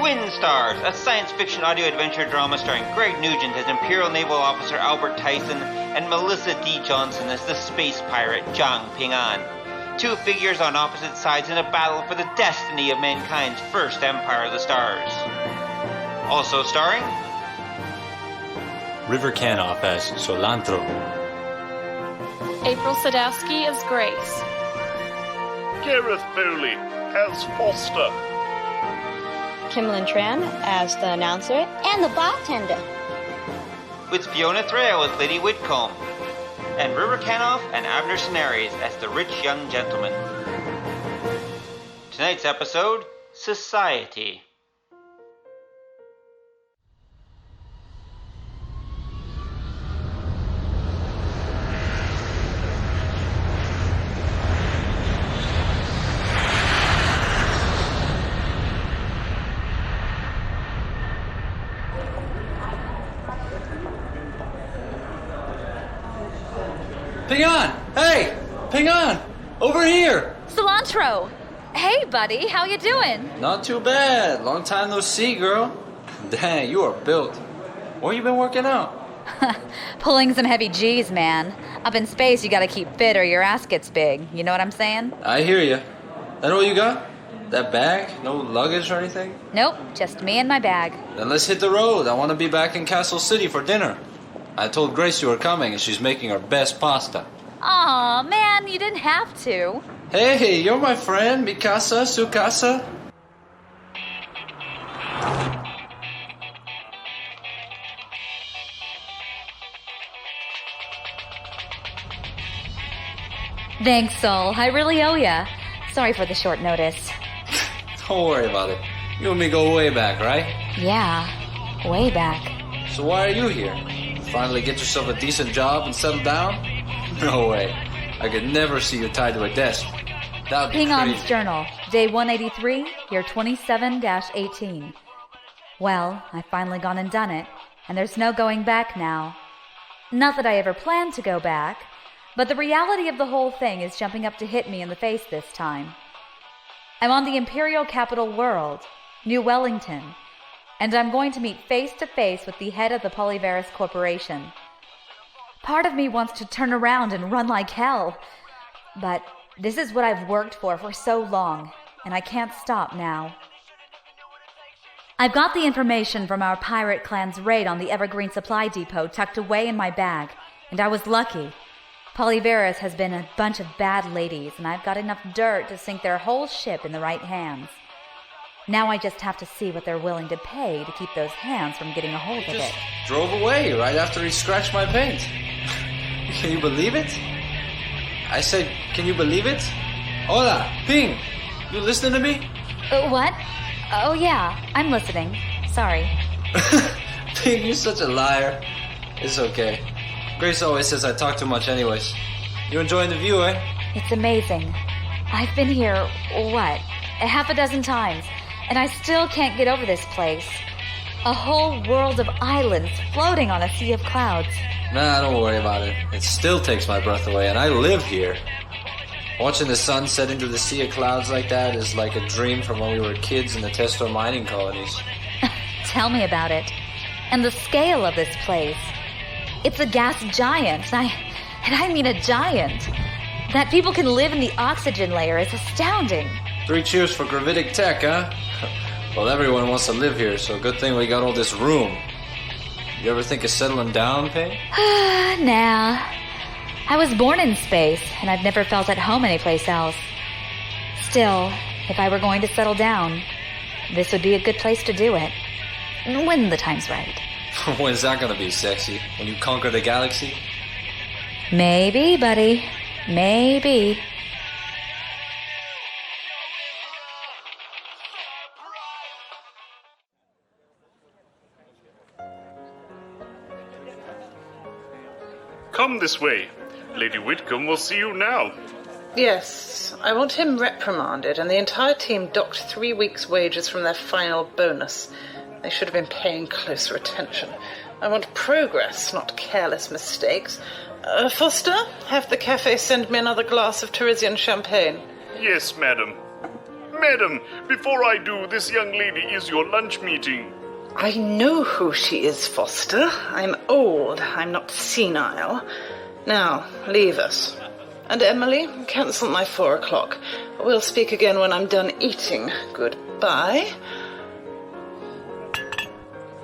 Twin Stars, a science fiction audio adventure drama starring Greg Nugent as Imperial Naval Officer Albert Tyson and Melissa D. Johnson as the space pirate Zhang Ping'an. Two figures on opposite sides in a battle for the destiny of mankind's first Empire of the Stars. Also starring River Kanoff as Solantro. April Sadowski as Grace. Gareth Bowley as Foster. Kimlinh Tran as the announcer and the bartender. with Fiona Thraille as Lady Whitcombe, and River Kanoff and Abner Senires as the rich young gentleman. Tonight's episode, Society. Ping on! Hey! Ping on! Over here! Solantro! Hey, buddy, how you doing? Not too bad. Long time no see, girl. Dang, you are built. Where you been working out? Pulling some heavy G's, man. Up in space, you gotta keep fit or your ass gets big. You know what I'm saying? I hear you. That all you got? That bag? No luggage or anything? Nope, just me and my bag. Then let's hit the road. I want to be back in Castle City for dinner. I told Grace you were coming and she's making her best pasta. Aw, man, you didn't have to. Hey, you're my friend. Mi casa, su casa. Thanks, Sol. I really owe ya. Sorry for the short notice. Don't worry about it. You and me go way back, right? Yeah, way back. So why are you here? Finally get yourself a decent job and settle down? No way. I could never see you tied to a desk. That would be Ping crazy. On's journal, day 183, year 27-18. Well, I've finally gone and done it, and there's no going back now. Not that I ever planned to go back, but the reality of the whole thing is jumping up to hit me in the face this time. I'm on the Imperial capital world, New Wellington, and I'm going to meet face to face with the head of the Polyvarus Corporation. Part of me wants to turn around and run like hell, but this is what I've worked for so long, and I can't stop now. I've got the information from our pirate clan's raid on the Evergreen Supply Depot tucked away in my bag, and I was lucky. Polyvarus has been a bunch of bad ladies, and I've got enough dirt to sink their whole ship in the right hands. Now I just have to see what they're willing to pay to keep those hands from getting a hold of it. Drove away right after he scratched my paint. Can you believe it? I said, can you believe it? Hola, Ping! You listening to me? What? Oh yeah, I'm listening. Sorry. Ping, you're such a liar. It's okay. Grace always says I talk too much anyways. You enjoying the view, eh? It's amazing. I've been here, what, a half a dozen times, and I still can't get over this place. A whole world of islands floating on a sea of clouds. Nah, don't worry about it. It still takes my breath away, and I live here. Watching the sun set into the sea of clouds like that is like a dream from when we were kids in the Testor mining colonies. Tell me about it. And the scale of this place. It's a gas giant, and I mean a giant. That people can live in the oxygen layer is astounding. 3 cheers for gravitic tech, huh? Well, everyone wants to live here, so good thing we got all this room. You ever think of settling down, Ping? Nah. I was born in space, and I've never felt at home anyplace else. Still, if I were going to settle down, this would be a good place to do it. When the time's right. When's that gonna be, sexy? When you conquer the galaxy? Maybe, buddy. Maybe. Come this way. Lady Whitcombe will see you now. Yes, I want him reprimanded and the entire team docked 3 weeks' wages from their final bonus. They should have been paying closer attention. I want progress, not careless mistakes. Foster, have the cafe send me another glass of Teresian champagne. Yes, madam. Madam, before I do, this young lady is your lunch meeting. I know who she is, Foster. I'm old. I'm not senile. Now, leave us. And Emily, cancel my 4 o'clock. We'll speak again when I'm done eating. Goodbye.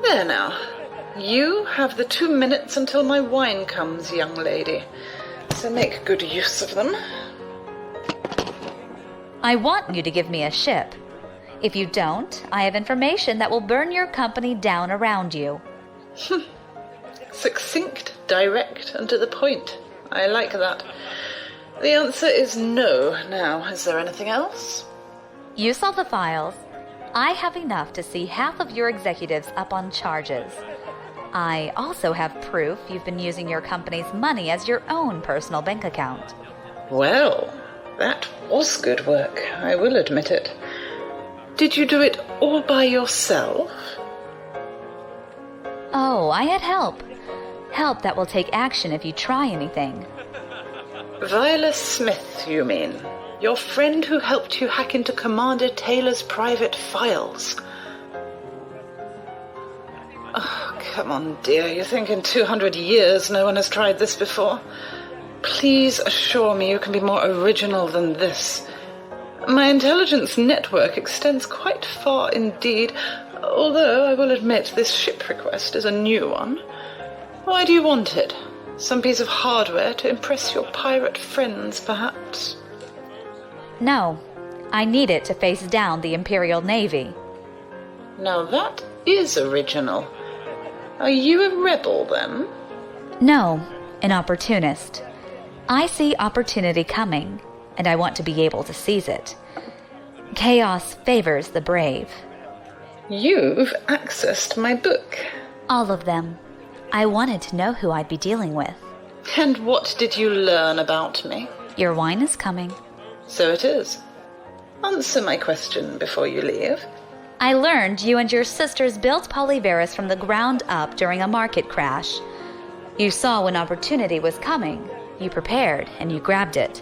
There now. You have the 2 minutes until my wine comes, young lady. So make good use of them. I want you to give me a ship. If you don't, I have information that will burn your company down around you. Succinct, direct, and to the point. I like that. The answer is no. Now, is there anything else? You saw the files. I have enough to see half of your executives up on charges. I also have proof you've been using your company's money as your own personal bank account. Well, that was good work, I will admit it. Did you do it all by yourself? Oh, I had help. Help that will take action if you try anything. Viola Smith, you mean? Your friend who helped you hack into Commander Taylor's private files. Oh, come on, dear. You think in 200 years no one has tried this before? Please assure me you can be more original than this. My intelligence network extends quite far indeed, although I will admit this ship request is a new one. Why do you want it? Some piece of hardware to impress your pirate friends, perhaps? No, I need it to face down the Imperial Navy. Now that is original. Are you a rebel, then? No, an opportunist. I see opportunity coming, and I want to be able to seize it. Chaos favors the brave. You've accessed my book. All of them. I wanted to know who I'd be dealing with. And what did you learn about me? Your wine is coming. So it is. Answer my question before you leave. I learned you and your sisters built Polyveris from the ground up during a market crash. You saw when opportunity was coming. You prepared and you grabbed it.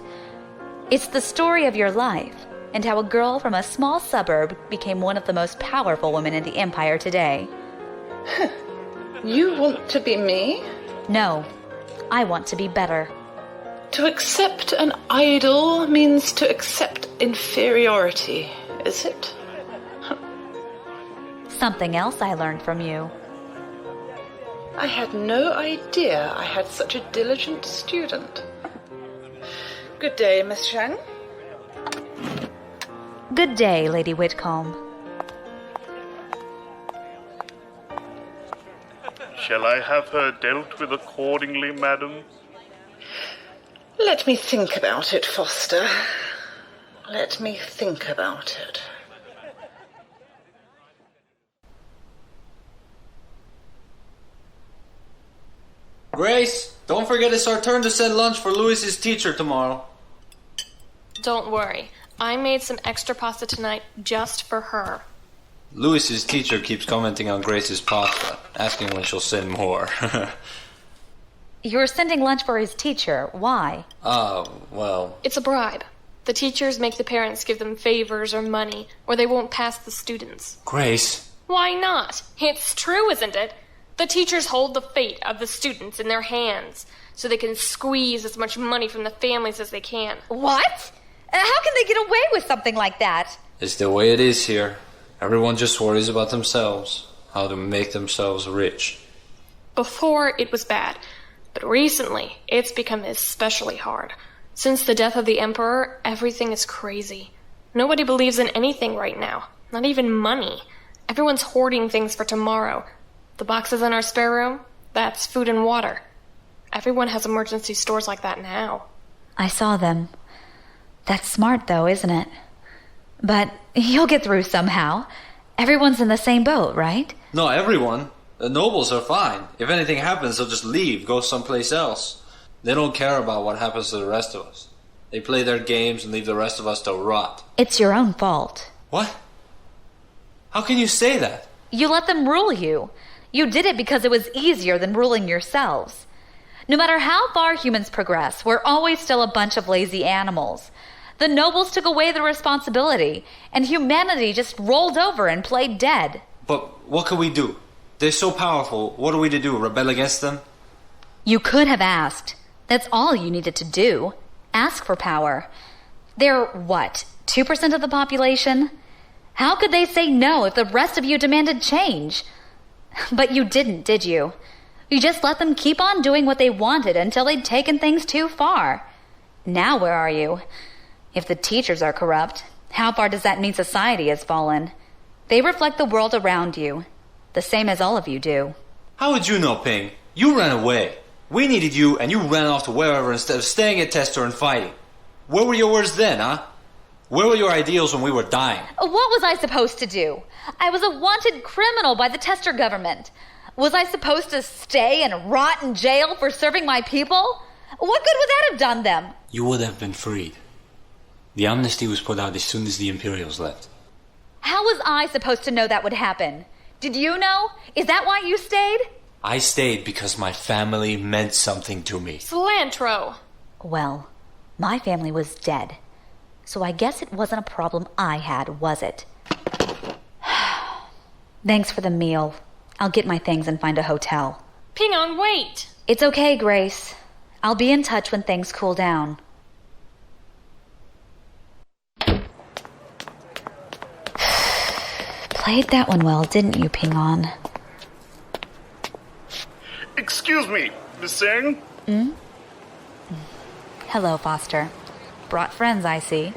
It's the story of your life and how a girl from a small suburb became one of the most powerful women in the Empire today. You want to be me? No, I want to be better. To accept an idol means to accept inferiority, is it? Something else I learned from you. I had no idea I had such a diligent student. Good day, Miss Shang. Good day, Lady Whitcombe. Shall I have her dealt with accordingly, madam? Let me think about it, Foster. Let me think about it. Grace, don't forget it's our turn to send lunch for Louis's teacher tomorrow. Don't worry. I made some extra pasta tonight just for her. Louis's teacher keeps commenting on Grace's pasta, asking when she'll send more. You're sending lunch for his teacher. Why? Well... It's a bribe. The teachers make the parents give them favors or money, or they won't pass the students. Grace? Why not? It's true, isn't it? The teachers hold the fate of the students in their hands, so they can squeeze as much money from the families as they can. What? How can they get away with something like that? It's the way it is here. Everyone just worries about themselves, how to make themselves rich. Before, it was bad, but recently, it's become especially hard. Since the death of the Emperor, everything is crazy. Nobody believes in anything right now, not even money. Everyone's hoarding things for tomorrow. The boxes in our spare room, that's food and water. Everyone has emergency stores like that now. I saw them. That's smart, though, isn't it? But you'll get through somehow. Everyone's in the same boat, right? No, everyone. The nobles are fine. If anything happens, they'll just leave, go someplace else. They don't care about what happens to the rest of us. They play their games and leave the rest of us to rot. It's your own fault. What? How can you say that? You let them rule you. You did it because it was easier than ruling yourselves. No matter how far humans progress, we're always still a bunch of lazy animals. The nobles took away the responsibility, and humanity just rolled over and played dead. But what can we do? They're so powerful. What are we to do? Rebel against them? You could have asked. That's all you needed to do. Ask for power. They're, 2% of the population? How could they say no if the rest of you demanded change? But you didn't, did you? You just let them keep on doing what they wanted until they'd taken things too far. Now where are you? If the teachers are corrupt, how far does that mean society has fallen? They reflect the world around you, the same as all of you do. How would you know, Ping? You ran away. We needed you, and you ran off to wherever instead of staying at Testor and fighting. Where were your words then, huh? Where were your ideals when we were dying? What was I supposed to do? I was a wanted criminal by the Testor government. Was I supposed to stay and rot in jail for serving my people? What good would that have done them? You would have been freed. The amnesty was put out as soon as the Imperials left. How was I supposed to know that would happen? Did you know? Is that why you stayed? I stayed because my family meant something to me. Solantro! Well, my family was dead. So I guess it wasn't a problem I had, was it? Thanks for the meal. I'll get my things and find a hotel. Ping-on, wait! It's okay, Grace. I'll be in touch when things cool down. Played that one well, didn't you, Ping-on? Excuse me, Miss Singh? Hello, Foster. Brought friends, I see.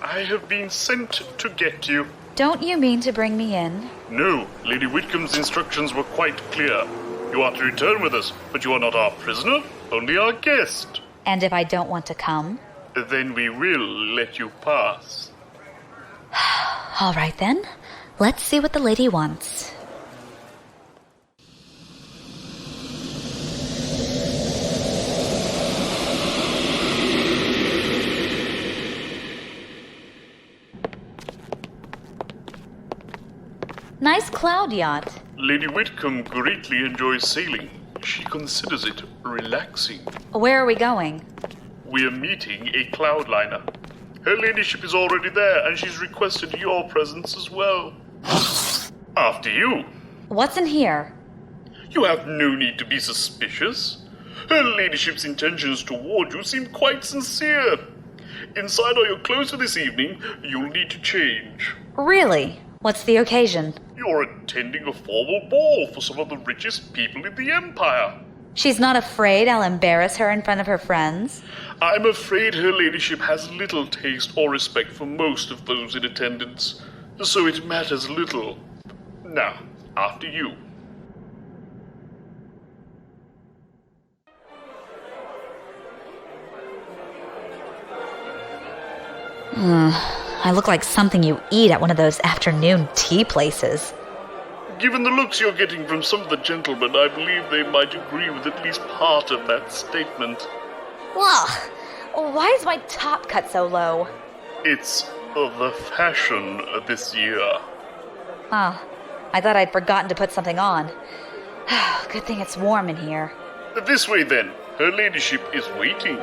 I have been sent to get you. Don't you mean to bring me in? No, Lady Whitcombe's instructions were quite clear. You are to return with us, but you are not our prisoner, only our guest. And if I don't want to come? Then we will let you pass. All right, then. Let's see what the lady wants. Nice cloud yacht. Lady Whitcombe greatly enjoys sailing. She considers it relaxing. Where are we going? We are meeting a cloudliner. Her ladyship is already there, and she's requested your presence as well. After you. What's in here? You have no need to be suspicious. Her ladyship's intentions toward you seem quite sincere. Inside are your clothes for this evening. You'll need to change. Really? What's the occasion? You're attending a formal ball for some of the richest people in the Empire. She's not afraid I'll embarrass her in front of her friends? I'm afraid her ladyship has little taste or respect for most of those in attendance, so it matters little. Now, after you. I look like something you eat at one of those afternoon tea places. Given the looks you're getting from some of the gentlemen, I believe they might agree with at least part of that statement. Ugh, why is my top cut so low? It's the fashion this year. Ah, I thought I'd forgotten to put something on. Good thing it's warm in here. This way then. Her ladyship is waiting.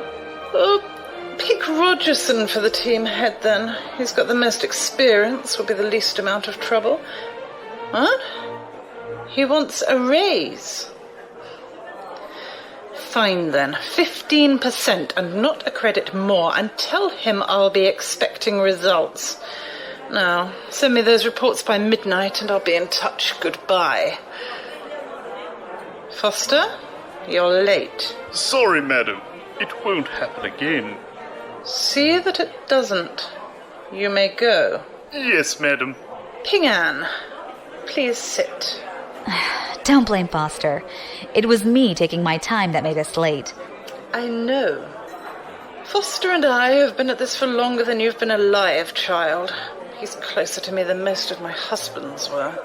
Pick Rogerson for the team head then. He's got the most experience, will be the least amount of trouble. What? He wants a raise. Fine then, 15% and not a credit more, and tell him I'll be expecting results. Now, send me those reports by midnight and I'll be in touch. Goodbye. Foster, you're late. Sorry, madam. It won't happen again. See that it doesn't. You may go. Yes, madam. Ping-an, please sit. Don't blame Foster. It was me taking my time that made us late. I know. Foster and I have been at this for longer than you've been alive, child. He's closer to me than most of my husbands were.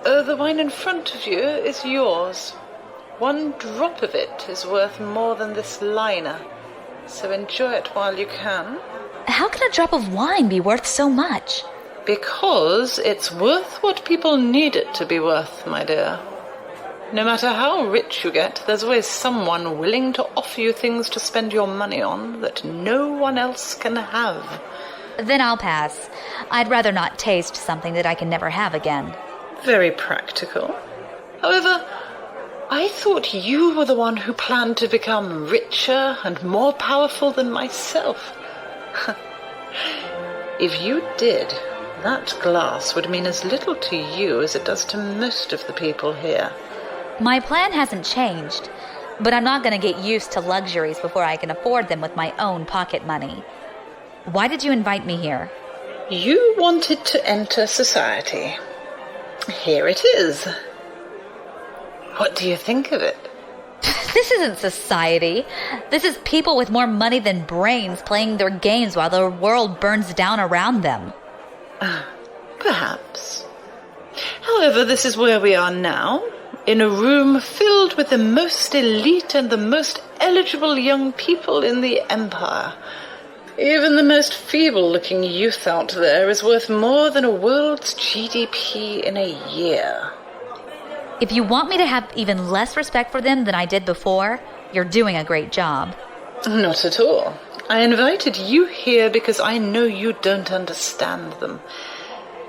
The wine in front of you is yours. One drop of it is worth more than this liner. So enjoy it while you can. How can a drop of wine be worth so much? Because it's worth what people need it to be worth, my dear. No matter how rich you get, there's always someone willing to offer you things to spend your money on that no one else can have. Then I'll pass. I'd rather not taste something that I can never have again. Very practical. However, I thought you were the one who planned to become richer and more powerful than myself. If you did, that glass would mean as little to you as it does to most of the people here. My plan hasn't changed, but I'm not going to get used to luxuries before I can afford them with my own pocket money. Why did you invite me here? You wanted to enter society. Here it is. What do you think of it? This isn't society. This is people with more money than brains playing their games while the world burns down around them. Perhaps. However, this is where we are now, in a room filled with the most elite and the most eligible young people in the Empire. Even the most feeble-looking youth out there is worth more than a world's GDP in a year. If you want me to have even less respect for them than I did before, you're doing a great job. Not at all. I invited you here because I know you don't understand them.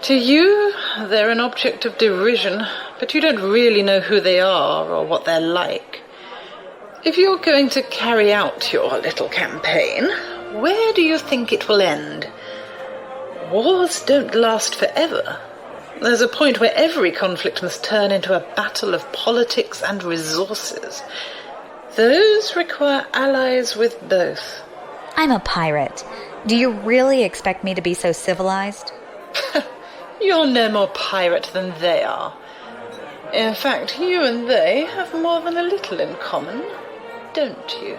To you, they're an object of derision, but you don't really know who they are or what they're like. If you're going to carry out your little campaign, where do you think it will end? Wars don't last forever. There's a point where every conflict must turn into a battle of politics and resources. Those require allies with both. I'm a pirate. Do you really expect me to be so civilized? You're no more pirate than they are. In fact, you and they have more than a little in common, don't you?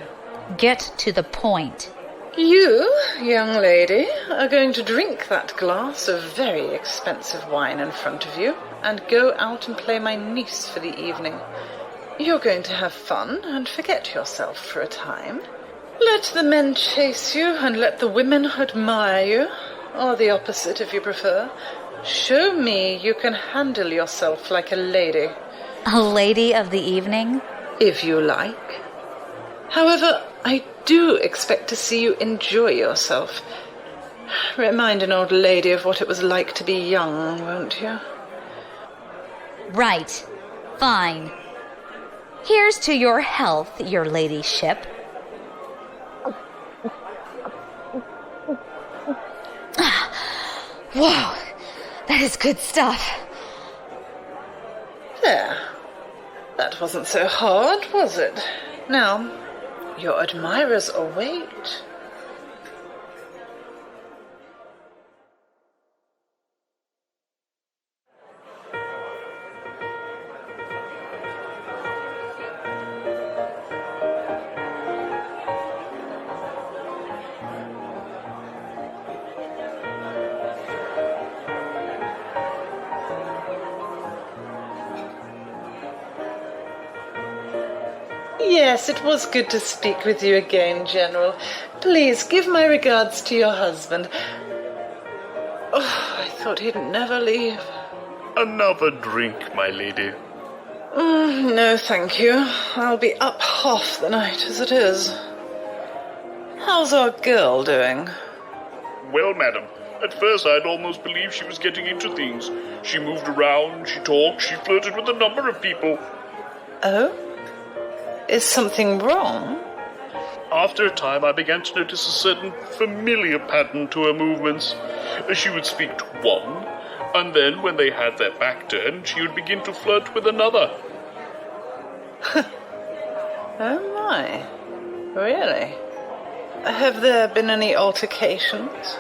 Get to the point. You, young lady, are going to drink that glass of very expensive wine in front of you and go out and play my niece for the evening. You're going to have fun and forget yourself for a time. Let the men chase you and let the women admire you, or the opposite if you prefer. Show me you can handle yourself like a lady. A lady of the evening? If you like. However, I do expect to see you enjoy yourself. Remind an old lady of what it was like to be young, won't you? Right. Fine. Here's to your health, your ladyship. Whoa, that is good stuff. There. That wasn't so hard, was it? Now, your admirers await. Yes, it was good to speak with you again, General. Please give my regards to your husband. Oh, I thought he'd never leave. Another drink, my lady. No, thank you. I'll be up half the night as it is. How's our girl doing? Well, madam, at first I'd almost believed she was getting into things. She moved around, she talked, she flirted with a number of people. Oh? Is something wrong? After a time, I began to notice a certain familiar pattern to her movements. She would speak to one, and then when they had their back turned, she would begin to flirt with another. Oh my. Really? Have there been any altercations?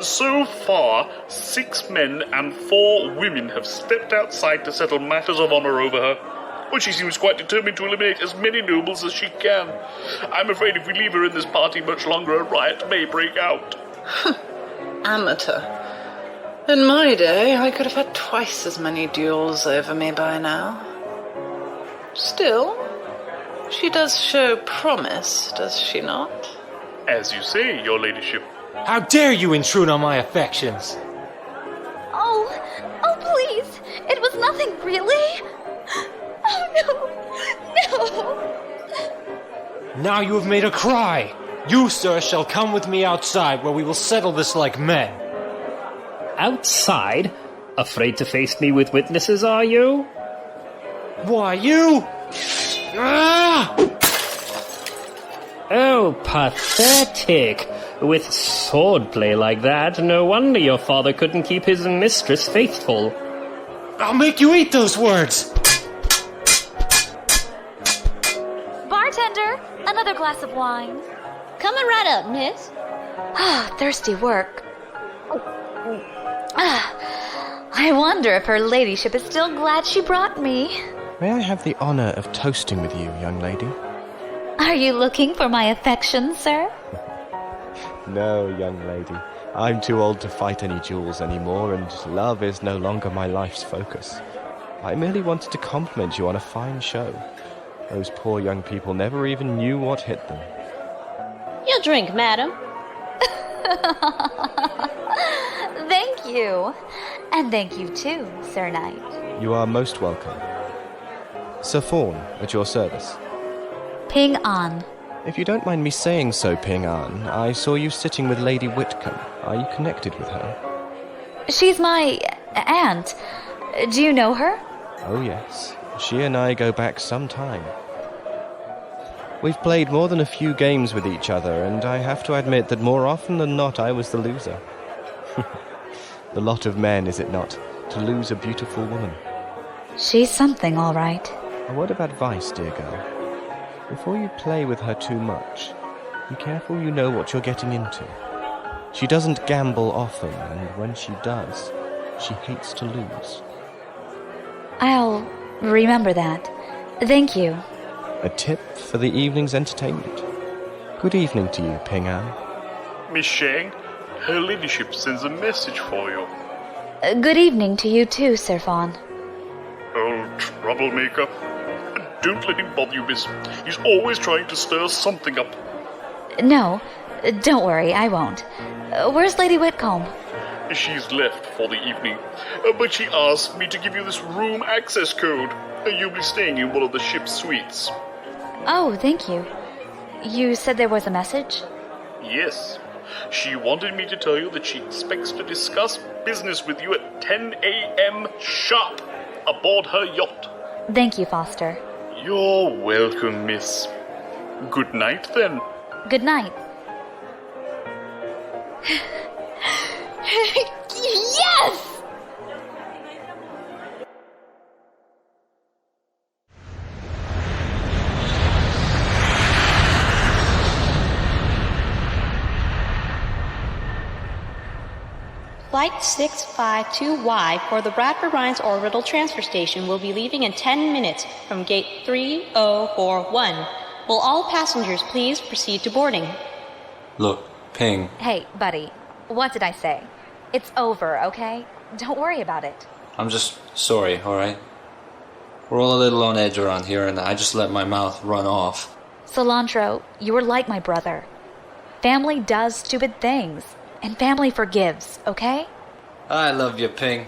So far, 6 men and 4 women have stepped outside to settle matters of honor over her. But she seems quite determined to eliminate as many nobles as she can. I'm afraid if we leave her in this party much longer, a riot may break out. Amateur. In my day, I could have had twice as many duels over me by now. Still, she does show promise, does she not? As you say, your ladyship. How dare you intrude on my affections? Oh, please. It was nothing really. No! Now you have made her cry. You, sir, shall come with me outside, where we will settle this like men. Outside? Afraid to face me with witnesses, are you? Why, you... Ah! Oh, pathetic. With swordplay like that, no wonder your father couldn't keep his mistress faithful. I'll make you eat those words! Bartender, another glass of wine. Coming right up, miss. Ah, thirsty work. I wonder if her ladyship is still glad she brought me. May I have the honor of toasting with you, young lady? Are you looking for my affection, sir? No, young lady. I'm too old to fight any duels anymore, and love is no longer my life's focus. I merely wanted to compliment you on a fine show. Those poor young people never even knew what hit them. Your drink, madam. Thank you. And thank you too, Sir Knight. You are most welcome. Sir Fawn, at your service. Ping on. If you don't mind me saying so, Ping An, I saw you sitting with Lady Whitcombe. Are you connected with her? She's my aunt. Do you know her? Oh yes. She and I go back some time. We've played more than a few games with each other, and I have to admit that more often than not I was the loser. The lot of men, is it not, to lose a beautiful woman? She's something, all right. A word of advice, dear girl. Before you play with her too much, be careful you know what you're getting into. She doesn't gamble often, and when she does, she hates to lose. I'll remember that. Thank you. A tip for the evening's entertainment. Good evening to you, Ping An. Miss Shang, her ladyship sends a message for you. Good evening to you too, Sir Fawn. Old troublemaker. Don't let him bother you, miss. He's always trying to stir something up. No, don't worry, I won't. Where's Lady Whitcombe? She's left for the evening, but she asked me to give you this room access code. You'll be staying in one of the ship's suites. Oh, thank you. You said there was a message? Yes. She wanted me to tell you that she expects to discuss business with you at 10 a.m. sharp aboard her yacht. Thank you, Foster. You're welcome, miss. Good night, then. Good night. Yes! Flight 652Y for the Bradford Rhines Orbital Transfer Station will be leaving in 10 minutes from gate 3041. Will all passengers please proceed to boarding? Look, Ping. Hey, buddy, what did I say? It's over, okay? Don't worry about it. I'm just sorry, alright? We're all a little on edge around here, and I just let my mouth run off. Solantro, you were like my brother. Family does stupid things, and family forgives, okay? I love you, Ping.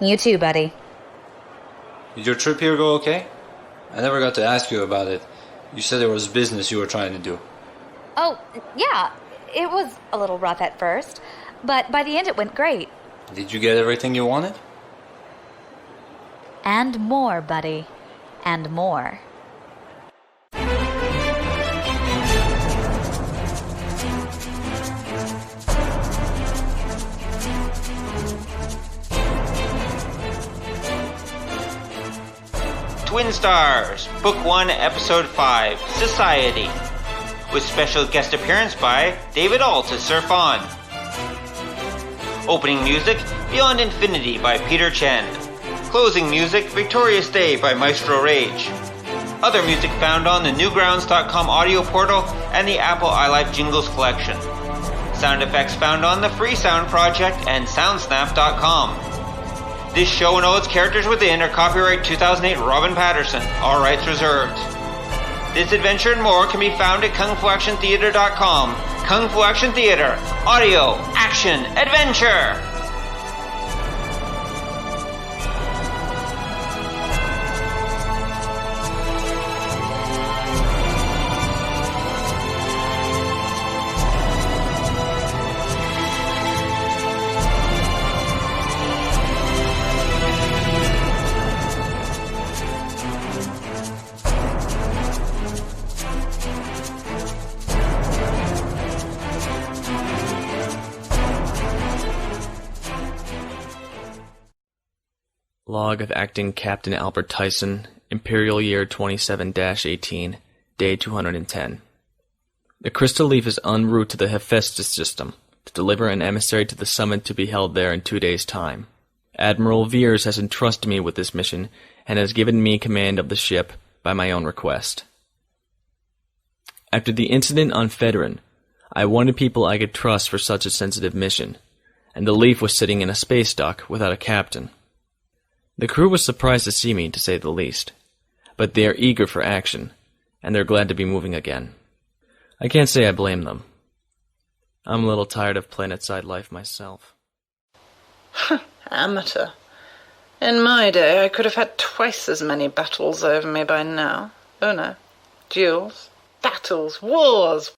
You too, buddy. Did your trip here go okay? I never got to ask you about it. You said there was business you were trying to do. Oh, yeah. It was a little rough at first, but by the end it went great. Did you get everything you wanted? And more, buddy. And more. Twin Stars, Book 1, Episode 5, Society, with special guest appearance by David Ault as Sir Fawn. Opening music, Beyond Infinity by Peter Chen. Closing music, Victorious Day by Maestro Rage. Other music found on the Newgrounds.com audio portal and the Apple iLife Jingles Collection. Sound effects found on the Freesound Project and Soundsnap.com. This show and all its characters within are copyright 2008 Robyn Paterson, all rights reserved. This adventure and more can be found at kungfuactiontheater.com. Kung Fu Action Theater. Audio, action, adventure! Log of Acting Captain Albert Tyson, Imperial Year 27-18, Day 210. The crystal leaf is en route to the Hephaestus system, to deliver an emissary to the summit to be held there in 2 days' time. Admiral Veers has entrusted me with this mission, and has given me command of the ship by my own request. After the incident on Federin, I wanted people I could trust for such a sensitive mission, and the leaf was sitting in a space dock without a captain. The crew was surprised to see me, to say the least, but they are eager for action, and they're glad to be moving again. I can't say I blame them. I'm a little tired of planetside life myself. Amateur. In my day, I could have had twice as many battles over me by now. Oh no. Duels. Battles. Wars.